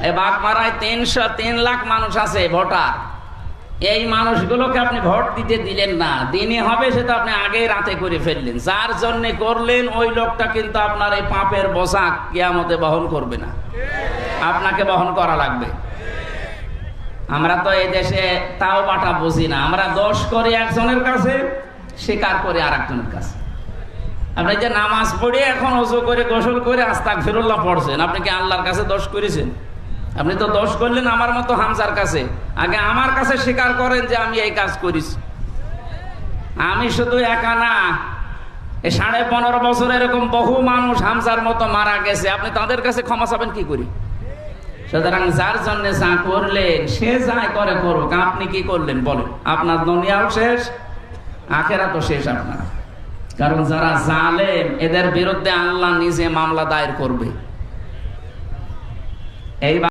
এই বাগমারায় 303 লাখ মানুষ আছে ভোটার। এই মানুষগুলোকে আপনি ভোট দিতে দিলেন না, দিনই হবে সেটা আপনি আগেই রাতে করে ফেললেন। যার জন্য করলেন ওই লোকটা কিন্তু আপনার এই পাপের বোঝা কিয়ামতে বহন করবে না, আপনাকে বহন করা লাগবে। আমরা তো এই দেশে তাও বাটা বুঝি না, আমরা দোষ করি একজনের কাছে, স্বীকার করি আর একজনের কাছে। আপনি যে নামাজ পড়ে এখন ওযু করে গোসল করে আস্তাগফিরুল্লাহ পড়ছেন, আপনি কি আল্লাহর কাছে দোষ করেছেন? আপনি তো দোষ করলেন আমার মতো হামজার কাছে। আগে আমার কাছে স্বীকার করেন যে আমি এই কাজ করেছি। আমি শুধু একা না, এই 15.5 বছর এরকম বহু মানুষ হামজার মতো মারা গেছে, আপনি তাদের কাছে ক্ষমা চাবেন কি করি? সুতরাং যার জন্য যা করলেন সে যাই করে করুক, আপনি কি করলেন বলেন? আপনার দুনিয়াও শেষ, আখেরাতও শেষ আপনার। কারণ যারা জালেম এদের বিরুদ্ধে আল্লাহ নিজে মামলা দায়ের করবে। এই